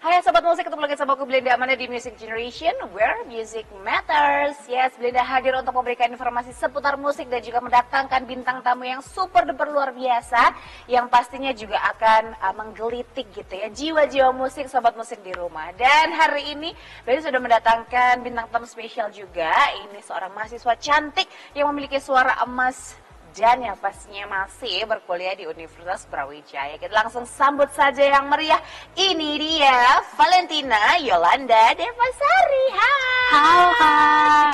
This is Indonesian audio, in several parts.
Hai Sobat Musik, ketemu lagi sama aku Belinda Amanda di Music Generation, where music matters. Yes, Belinda hadir untuk memberikan informasi seputar musik dan juga mendatangkan bintang tamu yang super duper luar biasa, yang pastinya juga akan menggelitik gitu ya jiwa-jiwa musik Sobat Musik di rumah. Dan hari ini Belinda sudah mendatangkan bintang tamu spesial juga. Ini seorang mahasiswa cantik yang memiliki suara emas dan yang pastinya masih berkuliah di Universitas Brawijaya. Kita langsung sambut saja yang meriah. Ini dia Valentina Yolanda Devasari. Hai. Halo Kak.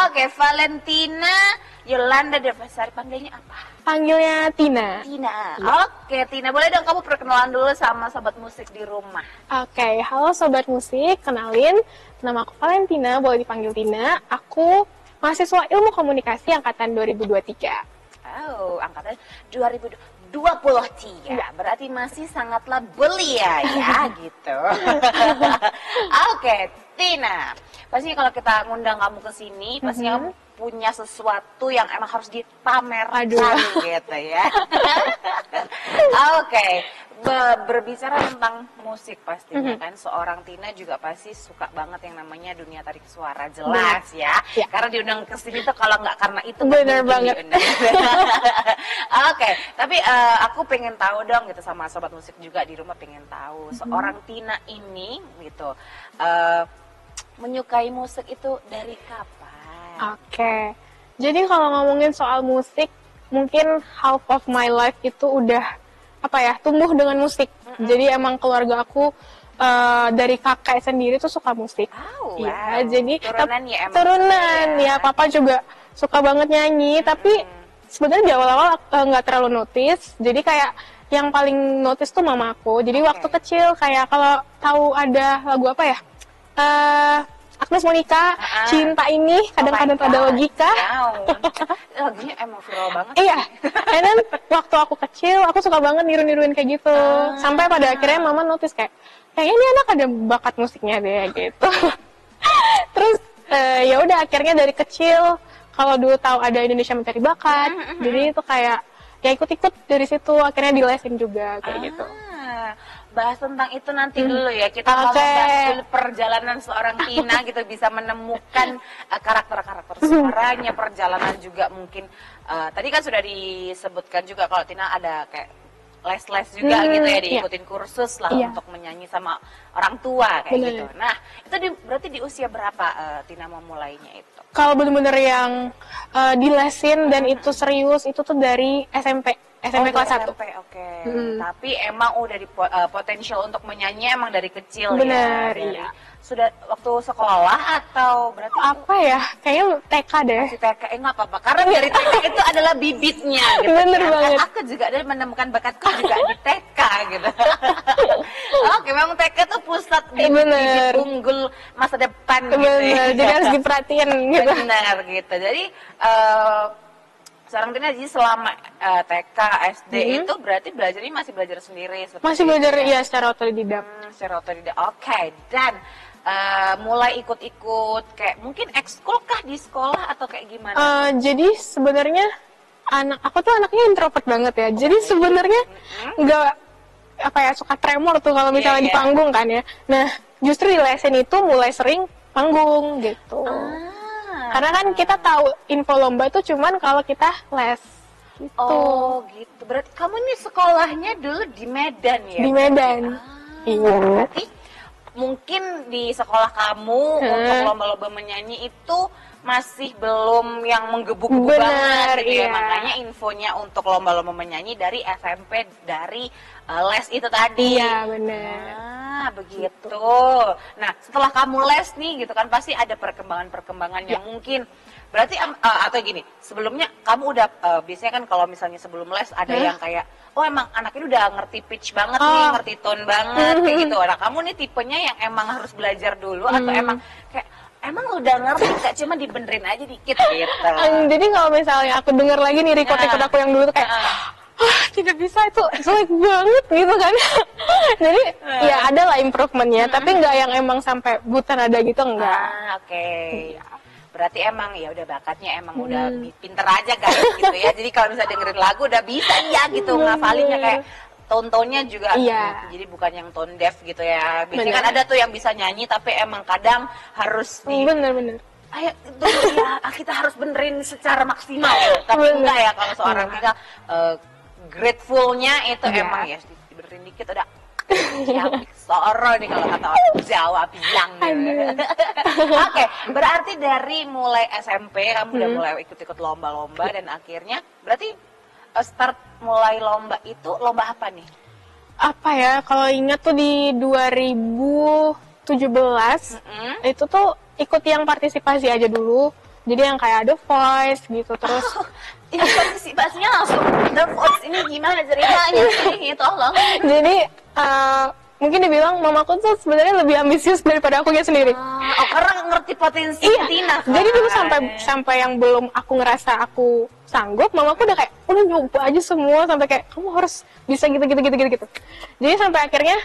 Oke, Valentina Yolanda Devasari, panggilnya apa? Panggilnya Tina. Tina. Oke, Tina, boleh dong kamu perkenalan dulu sama sobat musik di rumah. Oke, halo sobat musik, kenalin, nama aku Valentina, boleh dipanggil Tina. Aku mahasiswa Ilmu Komunikasi angkatan 2023. Oh, angkatan 2023. Ya. Berarti masih sangatlah belia ya gitu. Oke, Tina. Pastinya kalau kita ngundang kamu ke sini, pastinya kamu punya sesuatu yang emang harus dipamerkan gitu ya. Oke. Berbicara tentang musik pastinya kan seorang Tina juga pasti suka banget yang namanya dunia tarik suara, jelas ya. Karena diundang ke sini tuh kalau nggak karena itu bener banget. Oke, tapi aku pengen tahu dong gitu sama sobat musik juga di rumah pengen tahu seorang Tina ini gitu menyukai musik itu dari kapan? Oke, jadi kalau ngomongin soal musik, mungkin half of my life itu udah tumbuh dengan musik. Jadi emang keluarga aku dari kakak sendiri tuh suka musik. Iya, jadi turunan ya emang. Turunan ya, papa juga suka banget nyanyi. Tapi sebenarnya di awal-awal nggak terlalu notice. Jadi kayak yang paling notice tuh mama aku. Jadi waktu kecil kayak kalau tahu ada lagu apa ya? Agnes Monica, Cinta Ini, kadang-kadang ada logika. Lagunya emang viral banget. Iya, and then waktu aku kecil, aku suka banget niru-niruin kayak gitu. Sampai pada akhirnya mama notice kayaknya ini anak ada bakat musiknya deh gitu. Terus ya udah akhirnya dari kecil, kalau dulu tahu ada Indonesia Mencari Bakat, jadi itu kayak ya ikut-ikut dari situ, akhirnya dilesin juga kayak gitu. Bahas tentang itu nanti dulu ya. Kita mau bahas dulu perjalanan seorang Tina gitu, bisa menemukan karakter-karakter suaranya, perjalanan juga mungkin tadi kan sudah disebutkan juga kalau Tina ada kayak les-les juga gitu ya, diikutin kursus lah untuk menyanyi sama orang tua kayak gitu. Nah, itu berarti di usia berapa Tina mau mulainya itu? Kalau bener-bener yang dilesin dan itu serius, itu tuh dari SMP kelas 1. SMP, oke. Tapi emang udah potensial untuk menyanyi emang dari kecil. Bener, ya. Iya. Sudah waktu sekolah atau berarti apa ya? Kayaknya TK deh. Masih TK, nggak apa-apa. Karena dari TK itu adalah bibitnya gitu. Bener banget. Aku juga ada menemukan bakatku juga di TK gitu. Oke, memang TK tuh pusat bibit unggul masa depan gitu ya. Jadi harus diperhatiin gitu. Benar gitu. Jadi seorang Tina jadi selama TK, SD itu berarti belajarnya masih belajar sendiri? Masih belajar ya secara otodidak. Secara otodidak, oke. Dan mulai ikut-ikut kayak mungkin ekskul kah di sekolah atau kayak gimana? Jadi sebenarnya aku tuh anaknya introvert banget ya. Jadi sebenarnya nggak suka tremor tuh kalau misalnya di panggung kan ya. Nah justru di lesin itu mulai sering panggung gitu. Karena kan kita tahu info lomba itu cuman kalau kita les. Gitu. Oh gitu. Berarti kamu nih sekolahnya dulu di Medan ya? Di Medan. Iya. Berarti mungkin di sekolah kamu untuk lomba-lomba menyanyi itu masih belum yang menggebu-gebu banget gitu ya. Makanya infonya untuk lomba-lomba menyanyi dari SMP, dari les itu tadi. Iya benar. Nah begitu. Nah setelah kamu les nih gitu kan pasti ada perkembangan-perkembangan yang mungkin berarti atau gini, sebelumnya kamu udah biasanya kan kalau misalnya sebelum les ada yang kayak oh emang anak ini udah ngerti pitch banget nih, ngerti tone banget kayak gitu. Nah kamu nih tipenya yang emang harus belajar dulu atau emang kayak emang udah ngerti gak, cuma dibenerin aja dikit gitu. Jadi kalau misalnya aku denger lagi nih record aku yang dulu tuh kayak tidak bisa, itu jelek banget gitu kan. Jadi ya ada lah improvementnya, tapi nggak yang emang sampai buta nada gitu, enggak. Oke. Berarti emang ya udah bakatnya emang udah pinter aja guys gitu ya. Jadi kalau misalnya dengerin lagu udah bisa ya gitu ngafalinnya, kayak tone-nya juga. Jadi bukan yang tone deaf gitu ya. Biasanya kan ada tuh yang bisa nyanyi tapi emang kadang harus bener ayo itu ya kita harus benerin secara maksimal ya. Tapi enggak ya kalau seorang kita gratefulnya itu emang ya dibenerin dikit udah soro nih kalau kata orang Jawa bilang gitu. Oke, berarti dari mulai SMP kamu udah mulai ikut-ikut lomba-lomba dan akhirnya berarti start mulai lomba itu lomba apa nih? Apa ya, kalau ingat tuh di 2017 itu tuh ikut yang partisipasi aja dulu. Jadi yang kayak The Voice gitu, terus ini partisipasinya langsung The Voice, ini gimana ceritanya sih? Tolong. Jadi mungkin dibilang mamaku tuh sebenarnya lebih ambisius daripada aku sendiri. Karena ngerti potensi Tina. Jadi dulu sampai yang belum aku ngerasa aku sanggup, mamaku udah kayak udah nyoba aja semua sampai kayak kamu harus bisa gitu. Jadi sampai akhirnya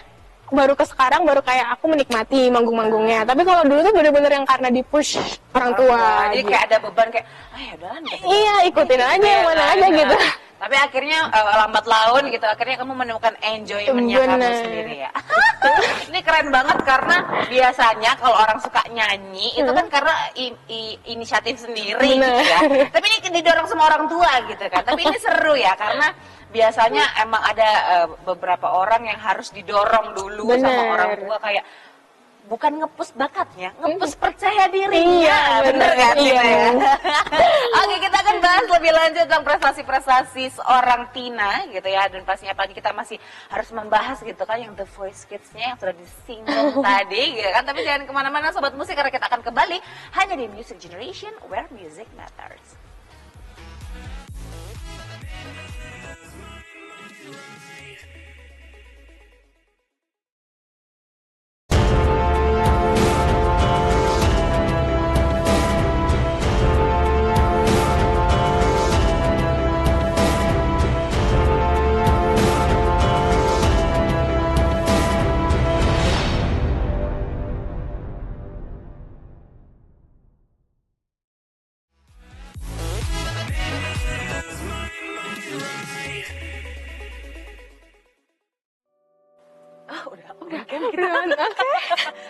baru ke sekarang baru kayak aku menikmati manggung-manggungnya. Tapi kalau dulu tuh bener-bener yang karena di-push orang tua. Jadi kayak ada beban kayak, ya udahlah. Iya, ikutin aja yang mana aja gitu. Tapi akhirnya lambat laun gitu, akhirnya kamu menemukan enjoyment-nya kamu sendiri ya. Ini keren banget karena biasanya kalau orang suka nyanyi itu kan karena inisiatif sendiri gitu ya. Tapi ini didorong sama orang tua gitu kan. Tapi ini seru ya karena biasanya emang ada beberapa orang yang harus didorong dulu sama orang tua, kayak bukan ngepus bakatnya, ngepus percaya dirinya. Bener kan? Iya. Oke, kita akan bahas lebih lanjut tentang prestasi-prestasi seorang Tina gitu ya. Dan pastinya pagi kita masih harus membahas gitu kan yang The Voice Kids-nya yang sudah disinggung tadi gitu kan. Tapi jangan kemana-mana Sobat Musik, karena kita akan kembali hanya di Music Generation where music matters.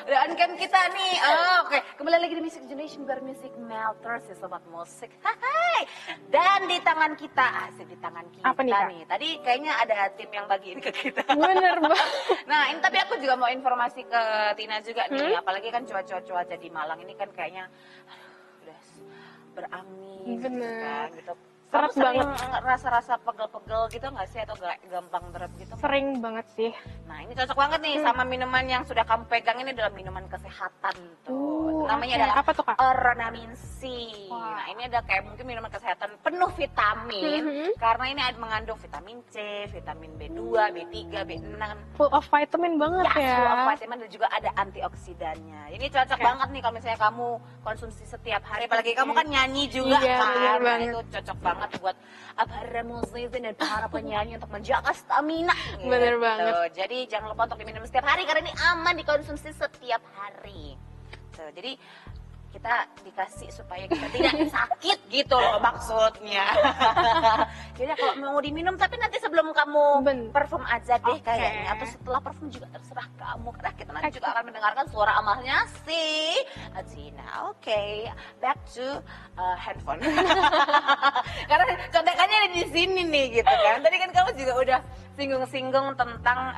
Udah on-cam kita nih. Oke. Kembali lagi di Music Generation where music matters ya Sobat Musik. Hai. Dan di tangan kita, di tangan kita apa nih. Tadi kayaknya ada tim yang bagiin ke kita. Bener banget. Nah, ini tapi aku juga mau informasi ke Tina juga nih. Apalagi kan cuaca di Malang ini kan kayaknya udah berangin. Bener. Gitu. Seret banget. Rasa-rasa pegel-pegel gitu nggak sih, atau gampang drop gitu? Sering banget sih. Nah, ini cocok banget nih sama minuman yang sudah kamu pegang ini, dalam minuman kesehatan tuh. Namanya adalah apa tuh, Kak? Ornamin C. Nah, ini ada kayak mungkin minuman kesehatan penuh vitamin karena ini ada mengandung vitamin C, vitamin B2, B3, B6. Full of vitamin banget ya. Full of vitamin dan juga ada antioksidannya. Ini cocok banget nih kalau misalnya kamu konsumsi setiap hari, apalagi kamu kan nyanyi juga kan. Nah, itu cocok banget buat para musisi dan para penyanyi untuk menjaga stamina gitu. Bener banget. Jadi jangan lupa untuk diminum setiap hari karena ini aman dikonsumsi setiap hari. Jadi kita dikasih supaya kita tidak sakit gitu loh maksudnya. Jadi kalau mau diminum, tapi nanti sebelum kamu perform aja deh kayaknya, atau setelah perform juga terserah kamu, karena kita nanti juga akan mendengarkan suara amalnya si Tina. Oke, back to handphone. Karena contekannya ada di sini nih gitu kan. Tadi kan kamu juga udah singgung-singgung tentang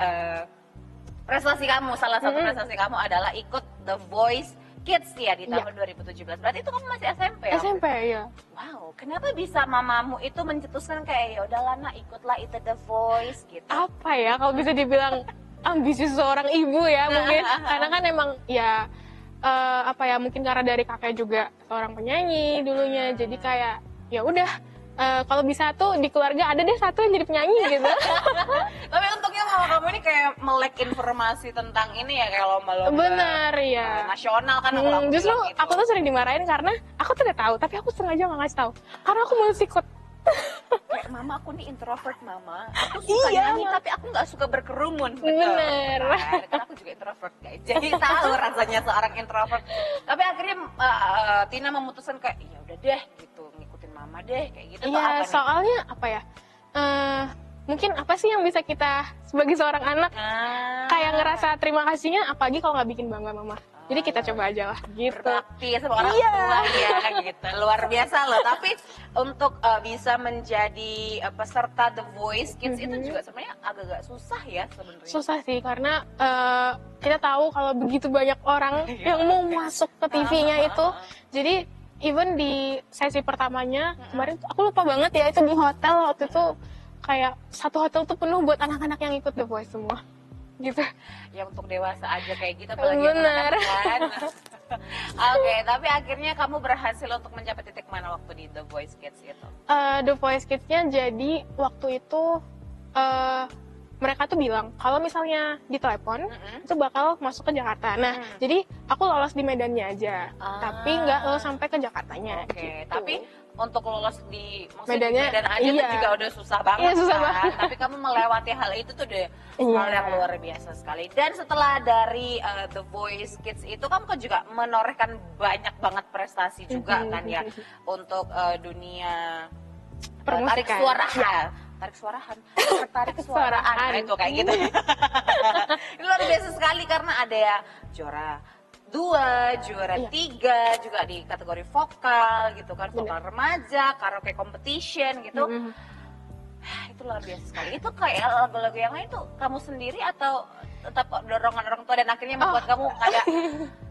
prestasi kamu. Salah satu prestasi kamu adalah ikut The Voice Kids ya di tahun 2017. Berarti itu kamu masih SMP ya? SMP ya. Wow, kenapa bisa mamamu itu mencetuskan kayak ya udahlah nak, ikutlah itu The Voice gitu? Apa ya, kalau bisa dibilang ambisi seorang ibu ya mungkin. Karena kan emang ya apa ya, mungkin karena dari kakek juga seorang penyanyi dulunya. Jadi kayak ya udah kalau bisa tuh di keluarga ada deh satu yang jadi penyanyi gitu. Tapi untungnya mama kamu ini kayak melek informasi tentang ini ya, kayak lomba-lomba Bener ya. nasional kan aku Justru bilang gitu. aku tuh sering dimarahin karena aku tuh udah tahu, tapi aku sengaja nggak ngasih tahu karena aku mau ikut. Kayak mama aku nih introvert mama, aku suka Iya, nyanyi tapi aku nggak suka berkerumun. Bener. Kan aku juga introvert guys, jadi tahu rasanya seorang introvert. Tapi akhirnya Tina memutuskan kayak ya udah deh gitu, ngikutin mama deh kayak gitu. Atau Iya, apa nih? soalnya apa ya? Mungkin apa sih yang bisa kita sebagai seorang anak kayak ngerasa terima kasihnya, apalagi kalau nggak bikin bangga mama. Jadi kita coba aja lah gitu. Berbakti sama orang Iya. tua ya gitu, luar biasa loh. Tapi untuk bisa menjadi peserta The Voice Kids itu juga sebenarnya agak-agak susah ya sebenarnya. Susah sih karena kita tahu kalau begitu banyak orang yang mau masuk ke TV-nya itu. Jadi even di sesi pertamanya kemarin aku lupa banget ya, itu di hotel waktu itu kayak satu hotel tuh penuh buat anak-anak yang ikut The Voice semua. Gitu. Ya untuk dewasa aja kayak gitu, apalagi Bener. anak-anak kan. Oke, tapi akhirnya kamu berhasil untuk mencapai titik mana waktu di The Voice Kids itu? The Voice Kids-nya jadi waktu itu mereka tuh bilang kalau misalnya ditelepon itu bakal masuk ke Jakarta. Nah, jadi aku lolos di Medannya aja, tapi nggak lolos sampai ke Jakartanya. Oke, gitu. tapi untuk lolos di Medannya, Medan aja tuh iya. juga udah susah banget Iya, susah kan. banget. Tapi kamu melewati hal itu tuh udah Iya. hal yang luar biasa sekali. Dan setelah dari The Voice Kids itu kamu kan juga menorehkan banyak banget prestasi juga kan ya untuk dunia Permusikan. tarik suarahan. Tarik suaraan. Nah, itu kayak gitu. Ini luar biasa sekali karena ada ya juara 2, juara 3 juga di kategori vokal gitu kan, vokal remaja, karaoke competition gitu. Itu luar biasa sekali. Itu kayak lagu-lagu yang lain tuh kamu sendiri atau tetap dorongan orang tua dan akhirnya membuat kamu kayak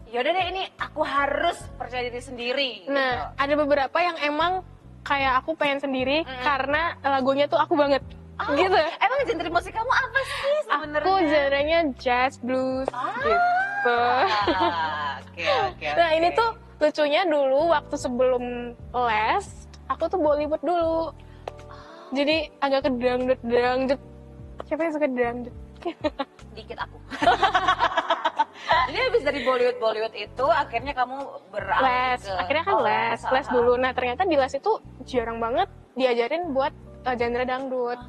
yaudah deh ini aku harus percaya diri sendiri Nah, gitu. ada beberapa yang emang kayak aku pengen sendiri karena lagunya tuh aku banget. Gitu. Emang genre musik kamu apa sih sebenarnya? Aku genrenya jazz, blues, gitu. Oke. Nah, ini tuh lucunya dulu waktu sebelum les, aku tuh Bollywood dulu. Jadi agak ke dangdut. Siapa yang suka dangdut? Dikit aku. Jadi habis dari Bollywood itu akhirnya kamu beralih Les. ke Akhirnya kan les dulu. Nah, ternyata di les itu jarang banget diajarin buat genre dangdut.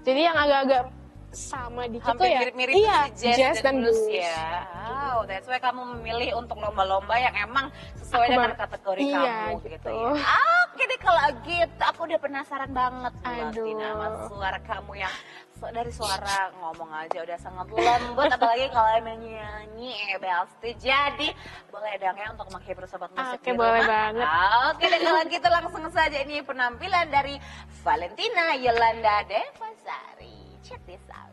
Jadi yang agak-agak sama dikit tuh hampir ya. mirip-mirip Iya, seperti jazz dan blues. ya. Wow, that's why kamu memilih untuk lomba-lomba yang emang sesuai dengan kategori iya, kamu gitu gitu. ya. Oke deh kalau gitu, aku udah penasaran banget Aduh. Tina sama suara kamu yang dari suara ngomong aja udah sangat lembut, apalagi kalau menyanyi Belsti. Jadi boleh dong ya untuk menghibur sobat musik Oke, di boleh rumah. banget. Oke deh kalau gitu langsung saja ini penampilan dari Valentina Yolanda Devasari. Check this out.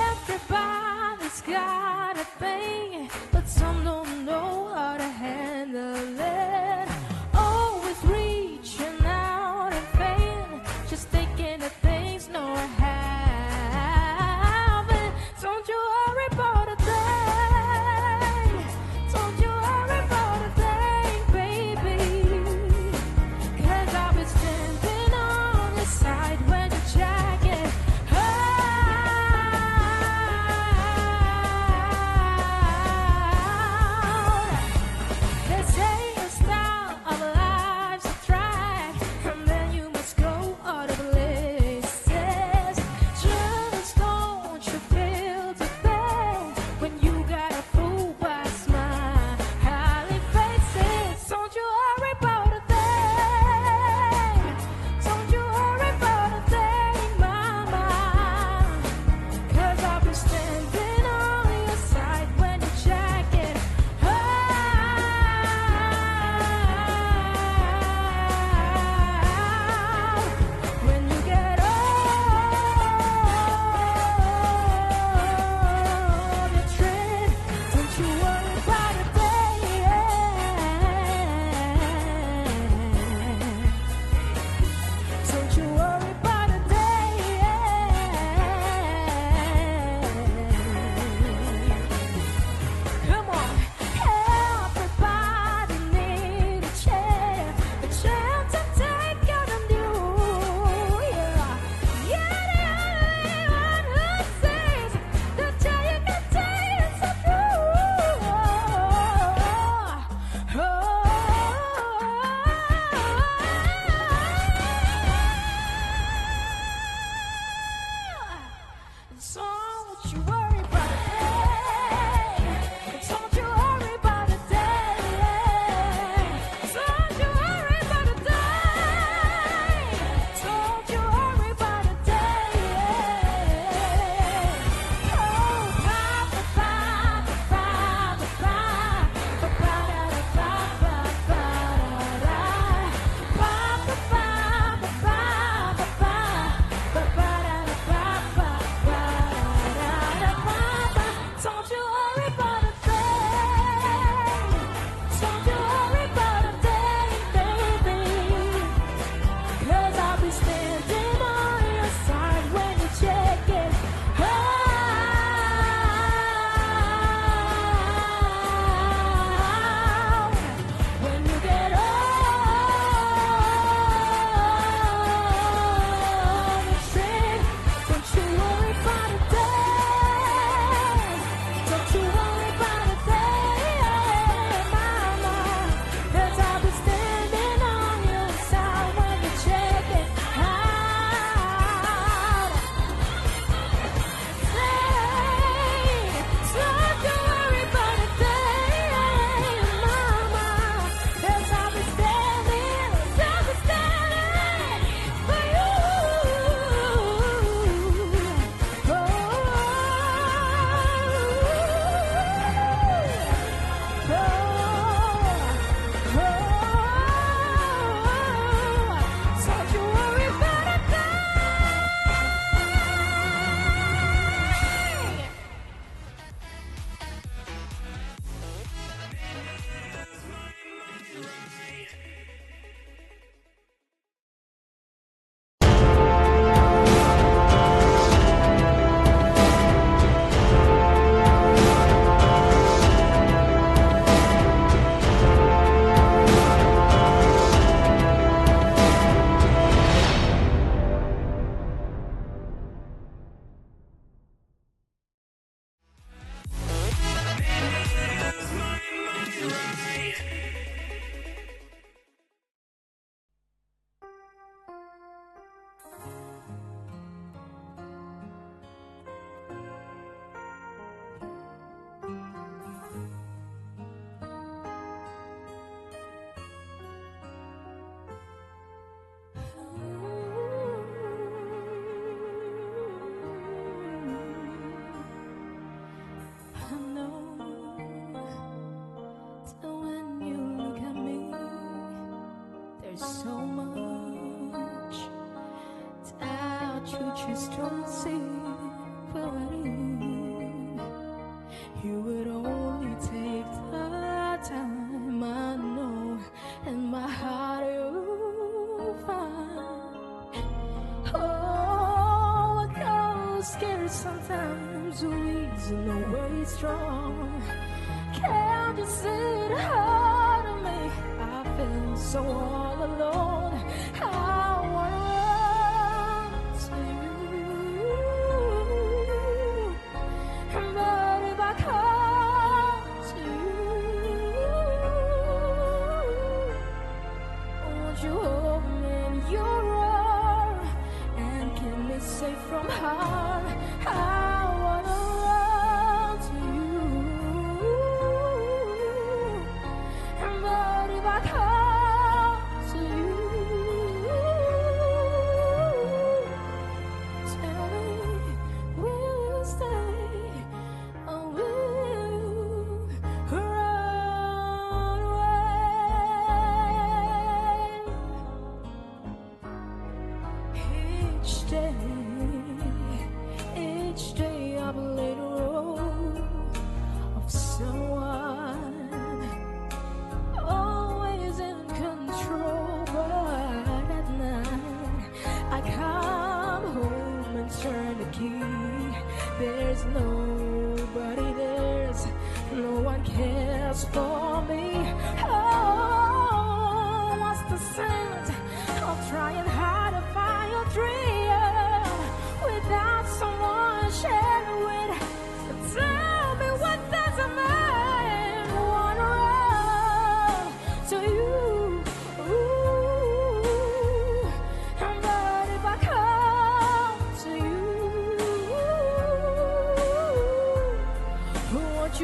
Everybody's got a thing, but some don't know how to handle it. Always reaching out in vain, just thinking of things no one haven't. Don't you worry about a thing. Don't Don't you worry about a thing. Don't you worry about a day. Don't you worry about a day. Don't you worry about a day. Oh, ba ba ba ba ba ba ba ba da ba ba ba da ba ba ba ba ba ba ba ba ba da ba ba ba da ba ba. Don't you worry about a thing. Don't you worry about a thing, baby. 'Cause I'll be standing on your side when you check it out. When you get on the train, don't you worry about a day. Don't you worry about a day, mama. 'Cause I'll be standing on your side when you check it out. Don't you worry about a day, mama. 'Cause I'll be standing for you. Don't you worry about a thing. I know that when you look at me, there's so much that you just don't see. But you would only take the time, I know, and my heart you'll find. Oh, I got scared sometimes, weak and always strong. Can't you see it hard on me? I feel so all alone. I wanna run to you, but if I come to you, won't you hold me in your arms and keep me safe from harm? I wanna run to you, but if I come to you, tell me, will you stay or will you run away? Each day I play the role of someone always in control, but at night I come home and turn the key. There's nobody, there's no one cares for me. Oh, what's the sense of trying hard to find your dream without someone sharing with? So tell me, what does a man wanna run to you? But if I come to you,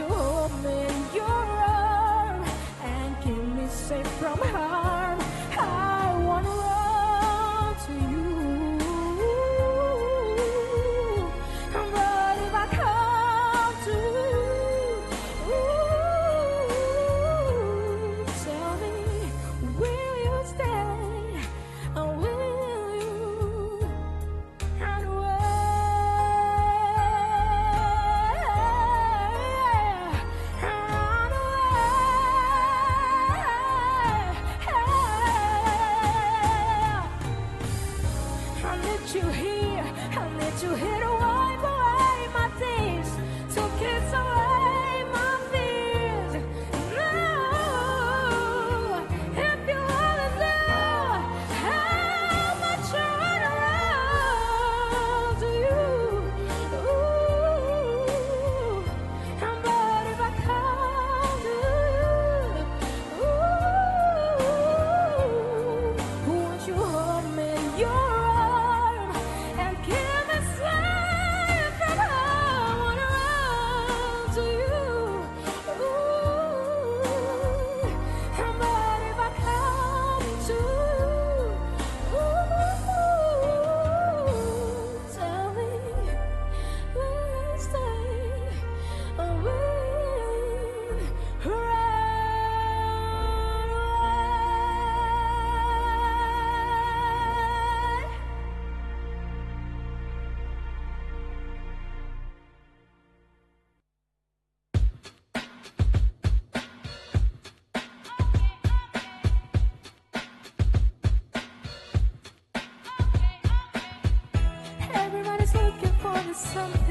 you hold me in your arms and keep me safe from harm? I wanna run to you. But if I come to you, tell me, will you stay or will you run you here, I need you here to wipe away my tears, to kiss away my fears. No, if you wanna know how much I wanna run to you, but if I come to you, won't you hold me in your arms and keep me safe from harm? I wanna run to you, but if I come to you, tell me, will you stay or will you run away? Everybody's looking for the something